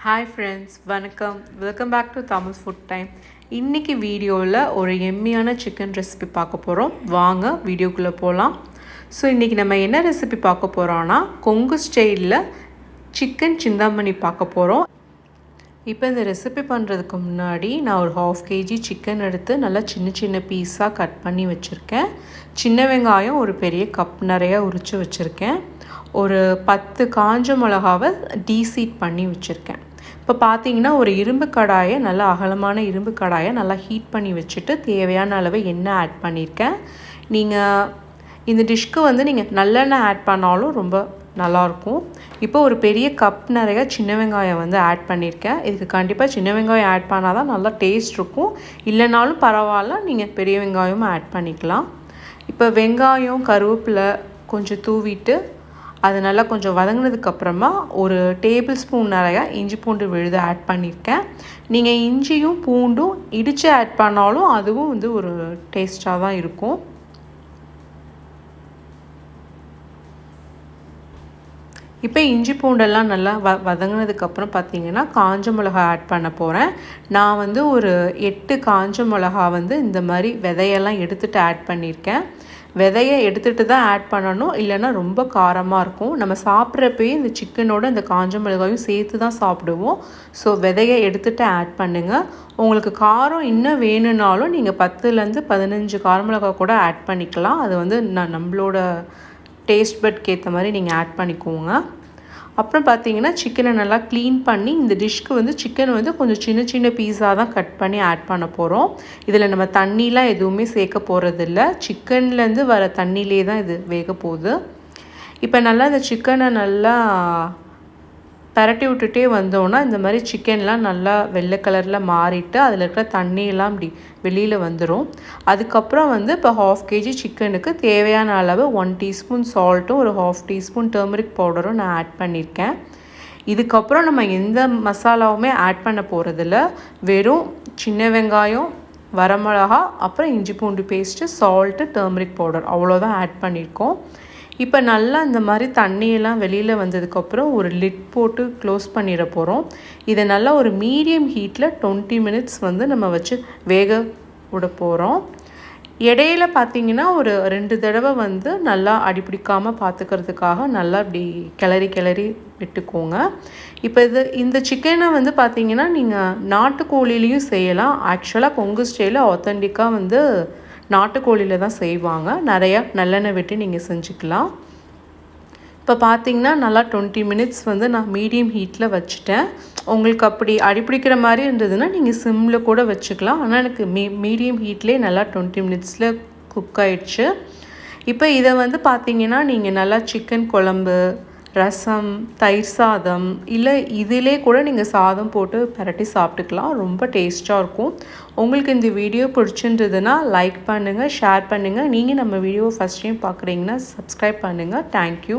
Hi friends, வணக்கம். Welcome back to Thomas Food Time. இன்னைக்கு வீடியோவில் ஒரு எம்மியான சிக்கன் ரெசிபி பார்க்க போகிறோம். வாங்க வீடியோக்குள்ளே போகலாம். ஸோ இன்றைக்கி நம்ம என்ன ரெசிபி பார்க்க போகிறோன்னா கொங்கு ஸ்டைலில் சிக்கன் சிந்தாமணி பார்க்க போகிறோம். இப்போ இந்த ரெசிபி பண்ணுறதுக்கு முன்னாடி நான் ஒரு 1/2 kg சிக்கன் எடுத்து நல்லா சின்ன சின்ன பீஸாக கட் பண்ணி வச்சுருக்கேன். சின்ன வெங்காயம் ஒரு பெரிய கப் நிறையா உரித்து வச்சுருக்கேன். ஒரு 10 காஞ்ச மிளகாவை டீசீட் பண்ணி வச்சுருக்கேன். இப்போ பார்த்தீங்கன்னா ஒரு இரும்பு கடாயை நல்லா அகலமான இரும்பு கடாயை நல்லா ஹீட் பண்ணி வச்சுட்டு தேவையான அளவு எண்ணெய் ஆட் பண்ணியிருக்கேன். நீங்கள் இந்த டிஷ்க்கு நீங்கள் நல்லெண்ணெய் ஆட் பண்ணாலும் ரொம்ப நல்லாயிருக்கும். இப்போ ஒரு பெரிய கப் நிறைய சின்ன வெங்காயம் ஆட் பண்ணியிருக்கேன். இதுக்கு கண்டிப்பாக சின்ன வெங்காயம் ஆட் பண்ணால் தான் நல்லா டேஸ்ட் இருக்கும். இல்லைனாலும் பரவாயில்ல, நீங்கள் பெரிய வெங்காயமும் ஆட் பண்ணிக்கலாம். இப்போ வெங்காயம் கருவேப்பிலை கொஞ்சம் தூவிட்டு அது நல்லா கொஞ்சம் வதங்கினதுக்கப்புறமா ஒரு டேபிள் ஸ்பூன் நிறையா இஞ்சி பூண்டு விழுது ஆட் பண்ணியிருக்கேன். நீங்கள் இஞ்சியும் பூண்டும் இடித்து ஆட் பண்ணாலும் அதுவும் ஒரு டேஸ்ட்டாக தான் இருக்கும். இப்போ இஞ்சி பூண்டெல்லாம் நல்லா வதங்கினதுக்கப்புறம் பார்த்தீங்கன்னா காஞ்ச மிளகா ஆட் பண்ண போகிறேன். நான் ஒரு 8 காஞ்ச மிளகா இந்த மாதிரி விதையெல்லாம் எடுத்துகிட்டு ஆட் பண்ணியிருக்கேன். விதையை எடுத்துகிட்டு தான் ஆட் பண்ணணும், இல்லைன்னா ரொம்ப காரமாக இருக்கும். நம்ம சாப்பிட்றப்பயே இந்த சிக்கனோட இந்த காஞ்ச மிளகாயும் சேர்த்து தான் சாப்பிடுவோம். ஸோ விதையை எடுத்துகிட்டு ஆட் பண்ணுங்கள். உங்களுக்கு காரம் இன்னும் வேணும்னாலும் நீங்கள் 10லேருந்து 15 கார மிளகா கூட ஆட் பண்ணிக்கலாம். அது நம்மளோட டேஸ்ட் பட்க்கு ஏற்ற மாதிரி நீங்கள் ஆட் பண்ணிக்கோங்க. அப்புறம் பார்த்தீங்கன்னா சிக்கனை நல்லா க்ளீன் பண்ணி இந்த டிஷ்க்கு சிக்கன் கொஞ்சம் சின்ன சின்ன பீஸாக தான் கட் பண்ணி ஆட் பண்ண போகிறோம். இதில் நம்ம தண்ணிலாம் எதுவுமே சேர்க்க போகிறதில்ல. சிக்கன்லேருந்து வர தண்ணியிலே தான் இது வேக போகுது. இப்போ நல்லா இந்த சிக்கனை நல்லா பரட்டி விட்டுட்டே வந்தோன்னா இந்த மாதிரி சிக்கன்லாம் நல்லா வெள்ளை கலரில் மாறிட்டு அதில் இருக்கிற தண்ணியெல்லாம் இப்படி வெளியில் வந்துடும். அதுக்கப்புறம் இப்போ 1/2 kg சிக்கனுக்கு தேவையான அளவு 1 டீஸ்பூன் சால்ட்டும் ஒரு 1/2 டீஸ்பூன் டர்மரிக் பவுடரும் நான் ஆட் பண்ணியிருக்கேன். இதுக்கப்புறம் நம்ம எந்த மசாலாவுமே ஆட் பண்ண போகிறதில்ல. வெறும் சின்ன வெங்காயம், வரமிளகா, அப்புறம் இஞ்சி பூண்டு பேஸ்ட்டு, சால்ட்டு, டர்மரிக் பவுடர் அவ்வளோதான் ஆட் பண்ணியிருக்கோம். இப்போ நல்லா இந்த மாதிரி தண்ணியெல்லாம் வெளியில் வந்ததுக்கப்புறம் ஒரு லிட் போட்டு க்ளோஸ் பண்ணிட போகிறோம். இதை நல்லா ஒரு மீடியம் ஹீட்டில் 20 மினிட்ஸ் நம்ம வச்சு வேக விட போகிறோம். இடையில பார்த்திங்கன்னா ஒரு 2 தடவை நல்லா அடிப்பிடிக்காமல் பார்த்துக்கிறதுக்காக நல்லா இப்படி கிளறி விட்டுக்கோங்க. இப்போ இந்த சிக்கனை பார்த்திங்கன்னா நீங்கள் நாட்டுக்கோழிலையும் செய்யலாம். ஆக்சுவலாக கொங்கு ஸ்டைலில் ஆத்தென்டிக்காக நாட்டுக்கோழியில் தான் செய்வாங்க. நிறையா நல்லெண்ணெய் விட்டு நீங்கள் செஞ்சுக்கலாம். இப்போ பார்த்தீங்கன்னா நல்லா 20 மினிட்ஸ் நான் மீடியம் ஹீட்டில் வச்சுட்டேன். உங்களுக்கு அப்படி அடிப்பிடிக்கிற மாதிரி இருந்ததுன்னா நீங்கள் சிம்மில் கூட வச்சுக்கலாம். ஆனால் எனக்கு மீடியம் ஹீட்லேயே நல்லா 20 மினிட்ஸில் குக் ஆயிடுச்சு. இப்போ இதை பார்த்தீங்கன்னா நீங்கள் நல்லா சிக்கன் குழம்பு, ரசம், தயிர் சாதம், இல்லை இதிலே கூட நீங்கள் சாதம் போட்டு பரட்டி சாப்பிட்டுக்கலாம். ரொம்ப டேஸ்ட்டாக இருக்கும். உங்களுக்கு இந்த வீடியோ பிடிச்சிருந்ததுன்னா லைக் பண்ணுங்கள், ஷேர் பண்ணுங்கள். நீங்கள் நம்ம வீடியோ ஃபஸ்ட் டைம் பார்க்குறீங்கன்னா சப்ஸ்கிரைப் பண்ணுங்கள். தேங்க்யூ.